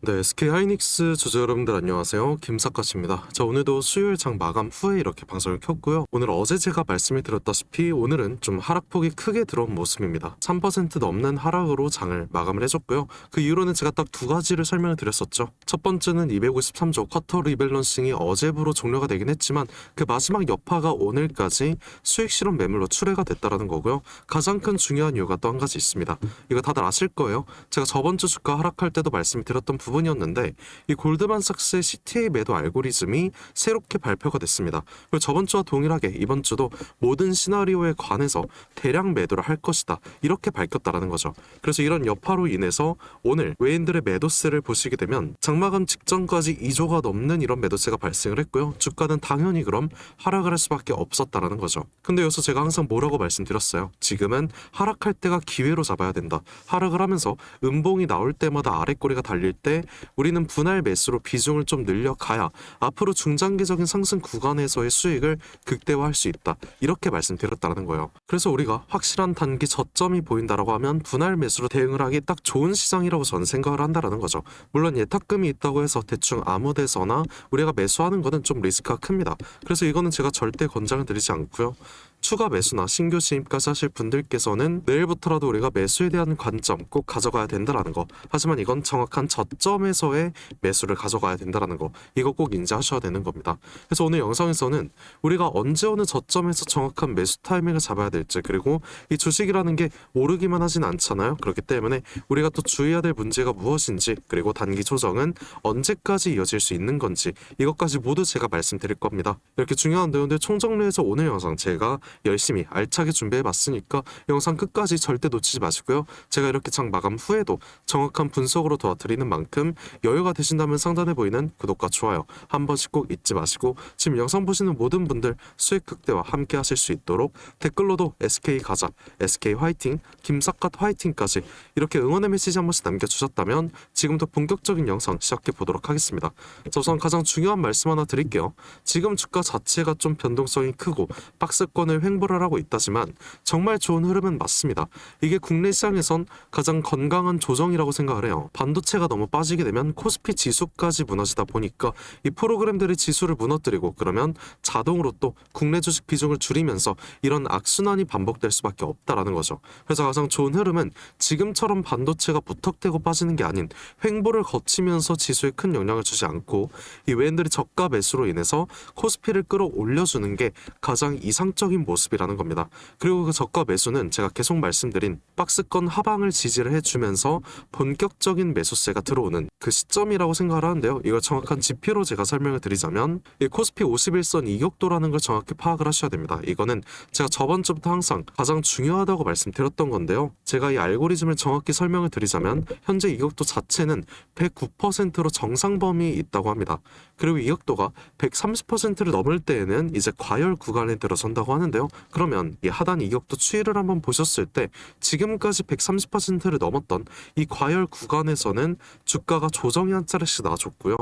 네, SK 하이닉스 주주 여러분들 안녕하세요. 김사카입니다. 자, 오늘도 수요일 장 마감 후에 이렇게 방송을 켰고요. 오늘 어제 제가 말씀을 드렸다시피 오늘은 좀 하락폭이 크게 들어온 모습입니다. 3% 넘는 하락으로 장을 마감을 해줬고요. 그 이후로는 제가 딱 두 가지를 설명을 드렸었죠. 첫 번째는 253조 쿼터 리밸런싱이 어제부로 종료가 되긴 했지만 그 마지막 여파가 오늘까지 수익 실현 매물로 출회가 됐다라는 거고요. 가장 큰 중요한 이유가 또 한 가지 있습니다. 이거 다들 아실 거예요. 제가 저번 주 주가 하락할 때도 말씀을 드렸던 부분이었는데 이 골드만삭스의 CTA 매도 알고리즘이 새롭게 발표가 됐습니다. 그리고 저번 주와 동일하게 이번 주도 모든 시나리오에 관해서 대량 매도를 할 것이다. 이렇게 밝혔다라는 거죠. 그래서 이런 여파로 인해서 오늘 외인들의 매도세를 보시게 되면 장마감 직전까지 2조가 넘는 이런 매도세가 발생을 했고요. 주가는 당연히 그럼 하락을 할 수밖에 없었다라는 거죠. 근데 여기서 제가 항상 뭐라고 말씀드렸어요. 지금은 하락할 때가 기회로 잡아야 된다. 하락을 하면서 음봉이 나올 때마다 아랫꼬리가 달릴 때 우리는 분할 매수로 비중을 좀 늘려가야 앞으로 중장기적인 상승 구간에서의 수익을 극대화할 수 있다. 이렇게 말씀드렸다는 거예요. 그래서 우리가 확실한 단기 저점이 보인다라고 하면 분할 매수로 대응을 하기 딱 좋은 시장이라고 저는 생각을 한다라는 거죠. 물론 예탁금이 있다고 해서 대충 아무 데서나 우리가 매수하는 거는 좀 리스크가 큽니다. 그래서 이거는 제가 절대 권장을 드리지 않고요. 추가 매수나 신규 진입까지 하실 분들께서는 내일부터라도 우리가 매수에 대한 관점 꼭 가져가야 된다라는 거. 하지만 이건 정확한 저점에서의 매수를 가져가야 된다라는 거. 이거 꼭 인지하셔야 되는 겁니다. 그래서 오늘 영상에서는 우리가 언제 어느 저점에서 정확한 매수 타이밍을 잡아야 될지, 그리고 이 주식이라는 게 오르기만 하진 않잖아요. 그렇기 때문에 우리가 또 주의해야 될 문제가 무엇인지, 그리고 단기 조정은 언제까지 이어질 수 있는 건지, 이것까지 모두 제가 말씀드릴 겁니다. 이렇게 중요한 내용들 총정리해서 오늘 영상 제가 열심히 알차게 준비해봤으니까 영상 끝까지 절대 놓치지 마시고요. 제가 이렇게 장 마감 후에도 정확한 분석으로 도와드리는 만큼 여유가 되신다면 상단에 보이는 구독과 좋아요 한 번씩 꼭 잊지 마시고, 지금 영상 보시는 모든 분들 수익 극대화 함께 하실 수 있도록 댓글로도 SK 가자, SK 화이팅, 김삿갓 화이팅까지 이렇게 응원의 메시지 한 번씩 남겨주셨다면 지금부터 본격적인 영상 시작해 보도록 하겠습니다. 자, 우선 가장 중요한 말씀 하나 드릴게요. 지금 주가 자체가 좀 변동성이 크고 박스권을 횡보를 하고 있다지만 정말 좋은 흐름은 맞습니다. 이게 국내 시장에선 가장 건강한 조정이라고 생각을 해요. 반도체가 너무 빠지게 되면 코스피 지수까지 무너지다 보니까 이 프로그램들이 지수를 무너뜨리고 그러면 자동으로 또 국내 주식 비중을 줄이면서 이런 악순환이 반복될 수밖에 없다라는 거죠. 그래서 가장 좋은 흐름은 지금처럼 반도체가 무턱대고 빠지는 게 아닌 횡보를 거치면서 지수에 큰 영향을 주지 않고 이 외인들이 저가 매수로 인해서 코스피를 끌어올려주는 게 가장 이상적인 모습이라는 겁니다. 그리고 그 저가 매수는 제가 계속 말씀드린 박스권 하방을 지지를 해주면서 본격적인 매수세가 들어오는 그 시점이라고 생각을 하는데요. 이걸 정확한 지표로 제가 설명을 드리자면 이 코스피 51선 이격도라는 걸 정확히 파악을 하셔야 됩니다. 이거는 제가 저번 주부터 항상 가장 중요하다고 말씀드렸던 건데요. 제가 이 알고리즘을 정확히 설명을 드리자면 현재 이격도 자체는 109%로 정상 범위에 있다고 합니다. 그리고 이격도가 130%를 넘을 때에는 이제 과열 구간에 들어선다고 하는데요. 그러면 이 하단 이격도 추이를 한번 보셨을 때 지금까지 130%를 넘었던 이 과열 구간에서는 주가가 조정이 한 차례씩 나와줬고요.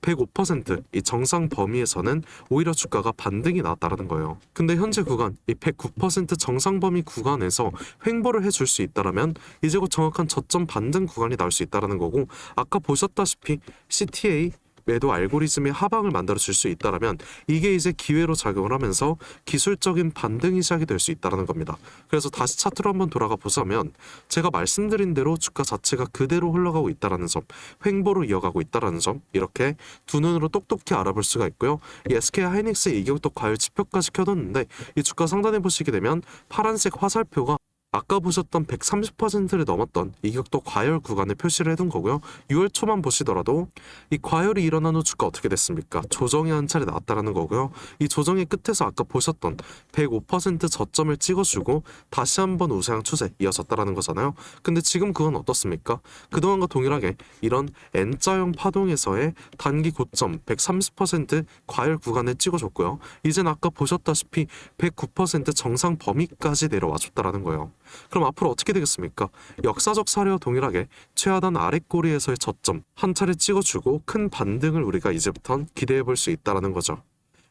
105%이 정상 범위에서는 오히려 주가가 반등이 나왔다는 거예요. 근데 현재 구간 이 109% 정상 범위 구간에서 횡보를 해줄 수 있다라면 이제 곧 정확한 저점 반등 구간이 나올 수 있다라는 거고, 아까 보셨다시피 CTA 매도 알고리즘의 하방을 만들어줄 수 있다라면 이게 이제 기회로 작용을 하면서 기술적인 반등이 시작이 될 수 있다는 겁니다. 그래서 다시 차트로 한번 돌아가 보자면 제가 말씀드린 대로 주가 자체가 그대로 흘러가고 있다는 점, 횡보로 이어가고 있다는 점, 이렇게 두 눈으로 똑똑히 알아볼 수가 있고요. 이 SK 하이닉스의 이격도 과열 지표까지 켜뒀는데 이 주가 상단에 보시게 되면 파란색 화살표가 아까 보셨던 130%를 넘었던 이격도 과열 구간을 표시를 해둔 거고요. 6월 초만 보시더라도 이 과열이 일어난 후 주가 어떻게 됐습니까? 조정이 한 차례 나왔다라는 거고요. 이 조정의 끝에서 아까 보셨던 105% 저점을 찍어주고 다시 한번 우상 추세 이어졌다라는 거잖아요. 근데 지금 그건 어떻습니까? 그동안과 동일하게 이런 N자형 파동에서의 단기 고점 130% 과열 구간을 찍어줬고요. 이젠 아까 보셨다시피 109% 정상 범위까지 내려와줬다라는 거예요. 그럼 앞으로 어떻게 되겠습니까? 역사적 사례와 동일하게 최하단 아랫꼬리에서의 저점 한 차례 찍어주고 큰 반등을 우리가 이제부턴 기대해 볼 수 있다는 거죠.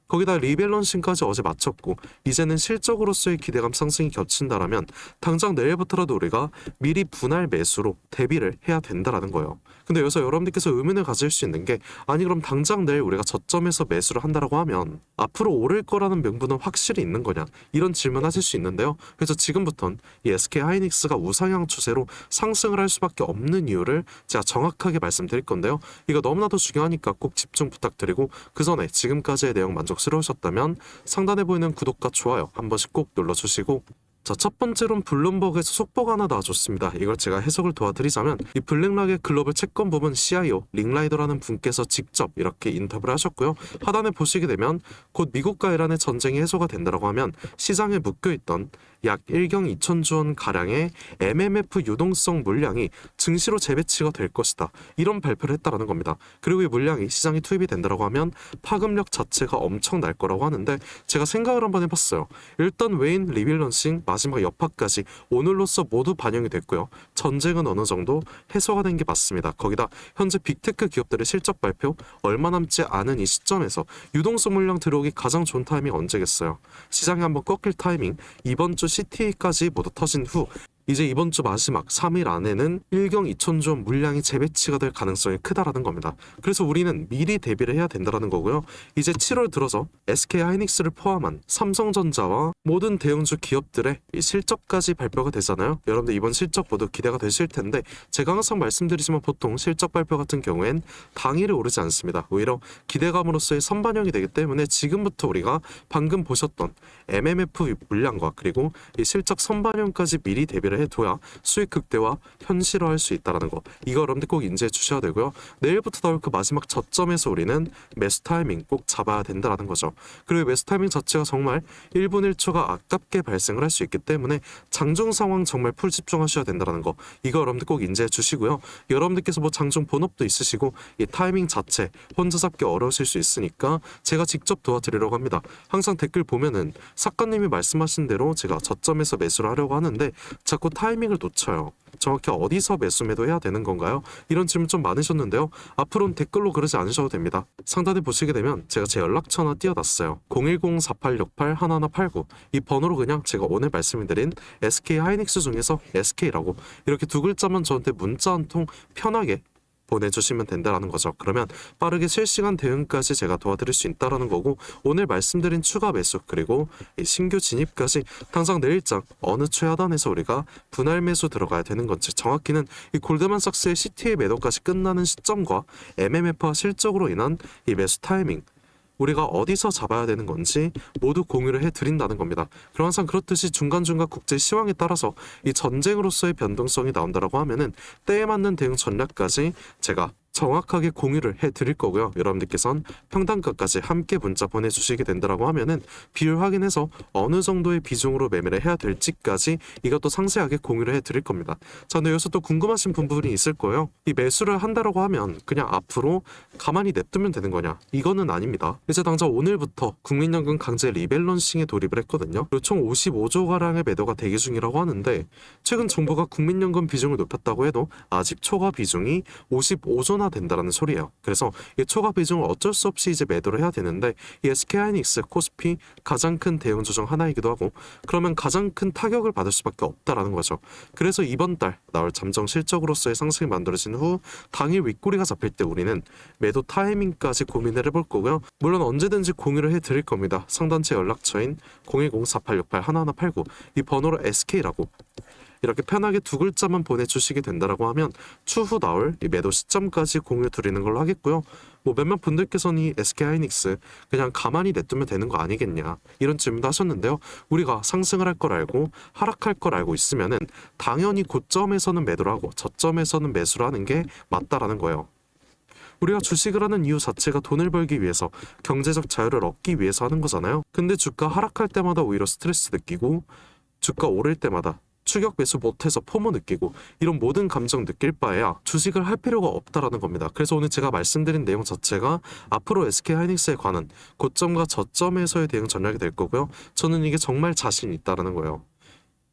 거기다 리밸런싱까지 어제 마쳤고 이제는 실적으로서의 기대감 상승이 겹친다라면 당장 내일부터라도 우리가 미리 분할 매수로 대비를 해야 된다라는 거예요. 근데 여기서 여러분들께서 의문을 가질 수 있는 게 아니 그럼 당장 내일 우리가 저점에서 매수를 한다라고 하면 앞으로 오를 거라는 명분은 확실히 있는 거냐 이런 질문 하실 수 있는데요. 그래서 지금부터는 이 SK하이닉스가 우상향 추세로 상승을 할 수밖에 없는 이유를 제가 정확하게 말씀드릴 건데요. 이거 너무나도 중요하니까 꼭 집중 부탁드리고 그 전에 지금까지의 내용 만족스러우셨다면 상단에 보이는 구독과 좋아요 한 번씩 꼭 눌러주시고 자, 첫 번째로는 블룸버그에서 속보가 하나 나와줬습니다. 이걸 제가 해석을 도와드리자면 이 블랙락의 글로벌 채권 부문 CIO 링라이더라는 분께서 직접 이렇게 인터뷰를 하셨고요. 하단에 보시게 되면 곧 미국과 이란의 전쟁이 해소가 된다고 하면 시장에 묶여있던 약 1경 2천조 원 가량의 MMF 유동성 물량이 증시로 재배치가 될 것이다. 이런 발표를 했다라는 겁니다. 그리고 이 물량이 시장에 투입이 된다고 하면 파급력 자체가 엄청 날 거라고 하는데 제가 생각을 한번 해봤어요. 일단 외인 리밸런싱 마지막 여파까지 오늘로써 모두 반영이 됐고요. 전쟁은 어느 정도 해소가 된 게 맞습니다. 거기다 현재 빅테크 기업들의 실적 발표 얼마 남지 않은 이 시점에서 유동성 물량 들어오기 가장 좋은 타이밍 언제겠어요. 시장이 한번 꺾일 타이밍 이번 주 CTA까지 모두 터진 후 이제 이번 주 마지막 3일 안에는 1경 2천조 원 물량이 재배치가 될 가능성이 크다라는 겁니다. 그래서 우리는 미리 대비를 해야 된다는 거고요. 이제 7월 들어서 SK하이닉스를 포함한 삼성전자와 모든 대형주 기업들의 이 실적까지 발표가 되잖아요. 여러분들 이번 실적 모두 기대가 되실 텐데 제가 항상 말씀드리지만 보통 실적 발표 같은 경우엔 당일에 오르지 않습니다. 오히려 기대감으로서의 선반영이 되기 때문에 지금부터 우리가 방금 보셨던 MMF 물량과 그리고 이 실적 선반영까지 미리 대비를 해둬야 수익 극대화 현실화할 수 있다는 거 이거 여러분들 꼭 인지해 주셔야 되고요. 내일부터 나올 그 마지막 저점에서 우리는 매수 타이밍 꼭 잡아야 된다는 거죠. 그리고 매수 타이밍 자체가 정말 1분 1초가 아깝게 발생을 할 수 있기 때문에 장중 상황 정말 풀 집중하셔야 된다는 거 이거 여러분들 꼭 인지해 주시고요. 여러분들께서 뭐 장중 본업도 있으시고 이 타이밍 자체 혼자 잡기 어려우실 수 있으니까 제가 직접 도와드리려고 합니다. 항상 댓글 보면은 작가님이 말씀하신 대로 제가 저점에서 매수를 하려고 하는데 자꾸 타이밍을 놓쳐요. 정확히 어디서 매수 매도해야 되는 건가요? 이런 질문 좀 많으셨는데요. 앞으로는 댓글로 그러지 않으셔도 됩니다. 상단에 보시게 되면 제가 제 연락처 하나 띄워놨어요. 010-4868-1189 이 번호로 그냥 제가 오늘 말씀드린 SK하이닉스 중에서 SK라고 이렇게 두 글자만 저한테 문자 한 통 편하게 보내주시면 된다라는 거죠. 그러면 빠르게 실시간 대응까지 제가 도와드릴 수 있다라는 거고 오늘 말씀드린 추가 매수 그리고 이 신규 진입까지 당장 내일장 어느 최하단에서 우리가 분할 매수 들어가야 되는 건지 정확히는 이 골드만삭스의 CTA 매도까지 끝나는 시점과 MMF와 실적으로 인한 이 매수 타이밍 우리가 어디서 잡아야 되는 건지 모두 공유를 해드린다는 겁니다. 그럼 항상 그렇듯이 중간중간 국제 시황에 따라서 이 전쟁으로서의 변동성이 나온다라고 하면은 때에 맞는 대응 전략까지 제가 정확하게 공유를 해드릴 거고요. 여러분들께서는 평단가까지 함께 문자 보내주시게 된다라고 하면은 비율 확인해서 어느 정도의 비중으로 매매를 해야 될지까지 이것도 상세하게 공유를 해드릴 겁니다. 자, 근데 여기서 또 궁금하신 부분이 있을 거예요. 이 매수를 한다라고 하면 그냥 앞으로 가만히 냅두면 되는 거냐? 이거는 아닙니다. 이제 당장 오늘부터 국민연금 강제 리밸런싱에 돌입을 했거든요. 그리고 총 55조 가량의 매도가 대기 중이라고 하는데 최근 정부가 국민연금 비중을 높였다고 해도 아직 초과 비중이 55조나 된다라는 소리예요. 그래서 이 초과 비중을 어쩔 수 없이 이제 매도를 해야 되는데 이 SK하이닉스, 코스피 가장 큰 대응 조정 하나이기도 하고 그러면 가장 큰 타격을 받을 수밖에 없다라는 거죠. 그래서 이번 달 나올 잠정 실적으로서의 상승이 만들어진 후 당일 윗꼬리가 잡힐 때 우리는 매도 타이밍까지 고민을 해볼 거고요. 물론 언제든지 공유를 해드릴 겁니다. 상단체 연락처인 010-4868-1189 이 번호로 SK라고 이렇게 편하게 두 글자만 보내주시게 된다라고 하면 추후 나올 이 매도 시점까지 공유 드리는 걸로 하겠고요. 뭐 몇몇 분들께서는 이 SK하이닉스 그냥 가만히 냅두면 되는 거 아니겠냐 이런 질문도 하셨는데요. 우리가 상승을 할 걸 알고 하락할 걸 알고 있으면은 당연히 고점에서는 매도를 하고 저점에서는 매수를 하는 게 맞다라는 거예요. 우리가 주식을 하는 이유 자체가 돈을 벌기 위해서 경제적 자유를 얻기 위해서 하는 거잖아요. 근데 주가 하락할 때마다 오히려 스트레스 느끼고 주가 오를 때마다 추격 매수 못해서 포모 느끼고 이런 모든 감정 느낄 바에야 주식을 할 필요가 없다라는 겁니다. 그래서 오늘 제가 말씀드린 내용 자체가 앞으로 SK하이닉스에 관한 고점과 저점에서의 대응 전략이 될 거고요. 저는 이게 정말 자신 있다라는 거예요.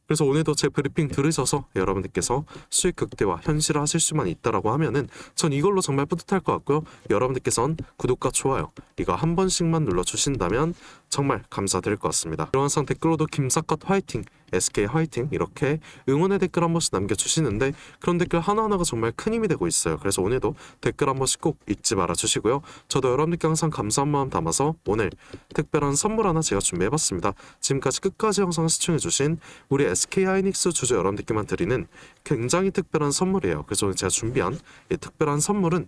그래서 오늘도 제 브리핑 들으셔서 여러분들께서 수익 극대화 현실화하실 수만 있다라고 하면은 전 이걸로 정말 뿌듯할 것 같고요. 여러분들께선 구독과 좋아요 이거 한 번씩만 눌러주신다면 정말 감사드릴 것 같습니다. 그리고 항상 댓글로도 김사컷 화이팅, SK 화이팅 이렇게 응원의 댓글 한 번씩 남겨주시는데 그런 댓글 하나하나가 정말 큰 힘이 되고 있어요. 그래서 오늘도 댓글 한 번씩 꼭 잊지 말아주시고요. 저도 여러분들께 항상 감사한 마음 담아서 오늘 특별한 선물 하나 제가 준비해봤습니다. 지금까지 끝까지 영상 시청해주신 우리 SK 하이닉스 주주 여러분들께만 드리는 굉장히 특별한 선물이에요. 그래서 오늘 제가 준비한 이 특별한 선물은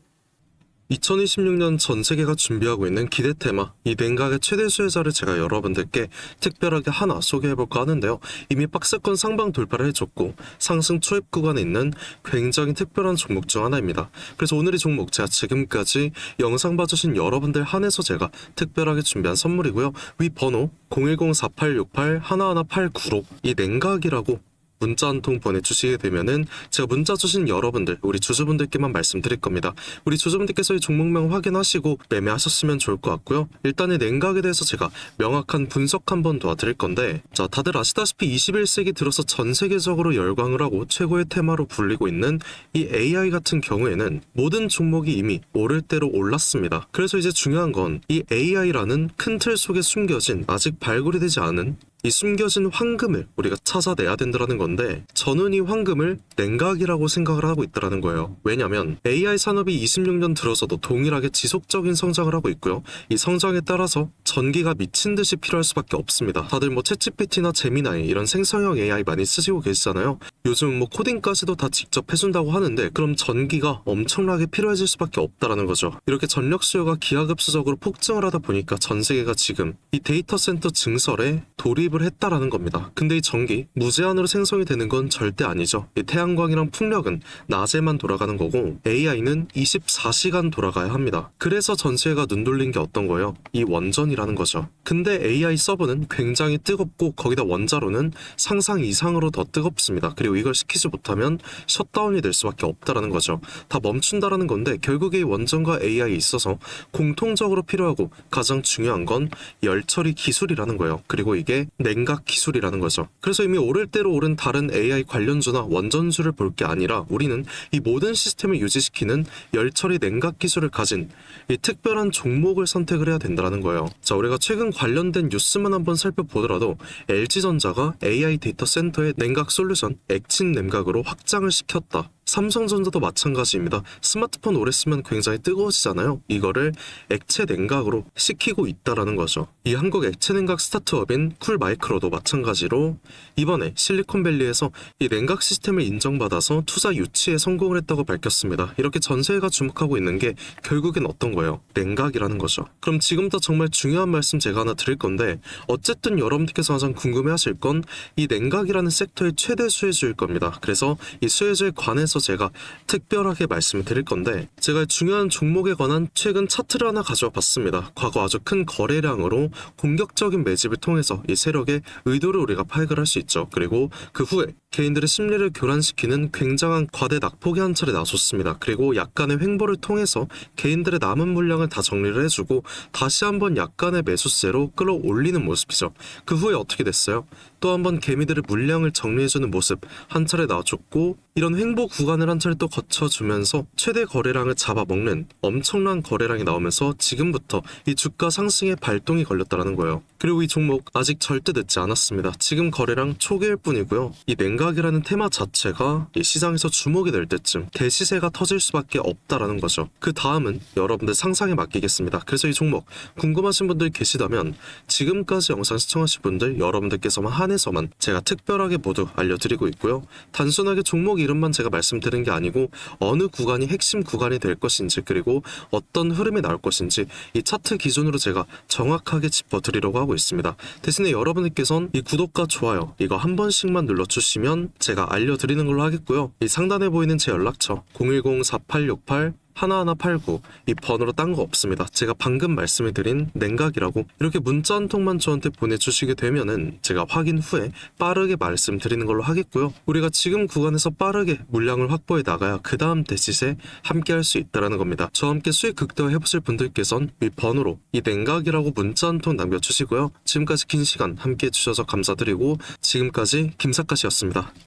2026년 전 세계가 준비하고 있는 기대 테마 이 냉각의 최대 수혜자를 제가 여러분들께 특별하게 하나 소개해볼까 하는데요. 이미 박스권 상방 돌파를 해줬고 상승 초입 구간에 있는 굉장히 특별한 종목 중 하나입니다. 그래서 오늘 이 종목 제가 지금까지 영상 봐주신 여러분들 한해서 제가 특별하게 준비한 선물이고요. 위 번호 010-4868-1189로 이 냉각이라고 문자 한 통 보내주시게 되면은 제가 문자 주신 여러분들 우리 주주분들께만 말씀드릴 겁니다. 우리 주주분들께서 이 종목명 확인하시고 매매하셨으면 좋을 것 같고요. 일단 이 냉각에 대해서 제가 명확한 분석 한번 도와드릴 건데, 자 다들 아시다시피 21세기 들어서 전 세계적으로 열광을 하고 최고의 테마로 불리고 있는 이 AI 같은 경우에는 모든 종목이 이미 오를 대로 올랐습니다. 그래서 이제 중요한 건 이 AI라는 큰 틀 속에 숨겨진 아직 발굴이 되지 않은 이 숨겨진 황금을 우리가 찾아내야 된다는 건데, 저는 이 황금을 냉각이라고 생각을 하고 있다는 거예요. 왜냐면 AI 산업이 26년 들어서도 동일하게 지속적인 성장을 하고 있고요. 이 성장에 따라서 전기가 미친 듯이 필요할 수밖에 없습니다. 다들 뭐 챗GPT나 제미나이 이런 생성형 AI 많이 쓰시고 계시잖아요. 요즘 뭐 코딩까지도 다 직접 해준다고 하는데 그럼 전기가 엄청나게 필요해질 수밖에 없다라는 거죠. 이렇게 전력 수요가 기하급수적으로 폭증을 하다 보니까 전 세계가 지금 이 데이터 센터 증설에 돌입을 했다라는 겁니다. 근데 이 전기 무제한으로 생성이 되는 건 절대 아니죠. 이 태양광이랑 풍력은 낮에만 돌아가는 거고 AI는 24시간 돌아가야 합니다. 그래서 전 세계가 눈 돌린 게 어떤 거예요? 이 원전이라는 거죠. 근데 AI 서버는 굉장히 뜨겁고 거기다 원자로는 상상 이상으로 더 뜨겁습니다. 그리고 이걸 시키지 못하면 셧다운이 될 수밖에 없다라는 거죠. 다 멈춘다라는 건데 결국에 이 원전과 AI에 있어서 공통적으로 필요하고 가장 중요한 건 열처리 기술이라는 거예요. 그리고 이게 냉각 기술이라는 거죠. 그래서 이미 오를 대로 오른 다른 AI 관련주나 원전주를 볼 게 아니라 우리는 이 모든 시스템을 유지시키는 열처리 냉각 기술을 가진 이 특별한 종목을 선택을 해야 된다는 거예요. 자, 우리가 최근 관련된 뉴스만 한번 살펴보더라도 LG전자가 AI 데이터 센터의 냉각 솔루션 액친 냉각으로 확장을 시켰다. 삼성전자도 마찬가지입니다. 스마트폰 오래 쓰면 굉장히 뜨거워지잖아요. 이거를 액체 냉각으로 식히고 있다라는 거죠. 이 한국 액체 냉각 스타트업인 쿨마이크로도 마찬가지로 이번에 실리콘밸리에서 이 냉각 시스템을 인정받아서 투자 유치에 성공을 했다고 밝혔습니다. 이렇게 전 세계가 주목하고 있는 게 결국엔 어떤 거예요? 냉각이라는 거죠. 그럼 지금부터 정말 중요한 말씀 제가 하나 드릴 건데, 어쨌든 여러분들께서 가장 궁금해하실 건 이 냉각이라는 섹터의 최대 수혜주일 겁니다. 그래서 이 수혜주에 관해서 제가 특별하게 말씀을 드릴 건데, 제가 중요한 종목에 관한 최근 차트를 하나 가져와 봤습니다. 과거 아주 큰 거래량으로 공격적인 매집을 통해서 이 세력의 의도를 우리가 파악을 할 수 있죠. 그리고 그 후에 개인들의 심리를 교란시키는 굉장한 과대 낙폭이 한 차례 나섰습니다. 그리고 약간의 횡보를 통해서 개인들의 남은 물량을 다 정리를 해주고 다시 한번 약간의 매수세로 끌어올리는 모습이죠. 그 후에 어떻게 됐어요? 또 한번 개미들의 물량을 정리해주는 모습 한 차례 나와줬고, 이런 횡보 구간을 한 차례 또 거쳐주면서 최대 거래량을 잡아먹는 엄청난 거래량이 나오면서 지금부터 이 주가 상승에 발동이 걸렸다는 거예요. 그리고 이 종목 아직 절대 늦지 않았습니다. 지금 거래량 초기일 뿐이고요. 이 냉각이라는 테마 자체가 이 시장에서 주목이 될 때쯤 대시세가 터질 수밖에 없다라는 거죠. 그 다음은 여러분들 상상에 맡기겠습니다. 그래서 이 종목 궁금하신 분들 계시다면 지금까지 영상 시청하신 분들 여러분들께서만 한해서만 제가 특별하게 모두 알려드리고 있고요. 단순하게 종목 이름만 제가 말씀드린 게 아니고 어느 구간이 핵심 구간이 될 것인지, 그리고 어떤 흐름이 나올 것인지 이 차트 기준으로 제가 정확하게 짚어드리려고 하고 있습니다. 대신에 여러분들께서는 이 구독과 좋아요 이거 한 번씩만 눌러주시면 제가 알려드리는 걸로 하겠고요. 이 상단에 보이는 제 연락처 010-4868 하나하나 팔고 이 번호로 딴 거 없습니다. 제가 방금 말씀을 드린 냉각이라고 이렇게 문자 한 통만 저한테 보내주시게 되면은 제가 확인 후에 빠르게 말씀드리는 걸로 하겠고요. 우리가 지금 구간에서 빠르게 물량을 확보해 나가야 그 다음 대시세 함께 할 수 있다는 겁니다. 저와 함께 수익 극대화 해보실 분들께선 위 번호로 이 냉각이라고 문자 한 통 남겨주시고요. 지금까지 긴 시간 함께 해주셔서 감사드리고 지금까지 김사카시였습니다.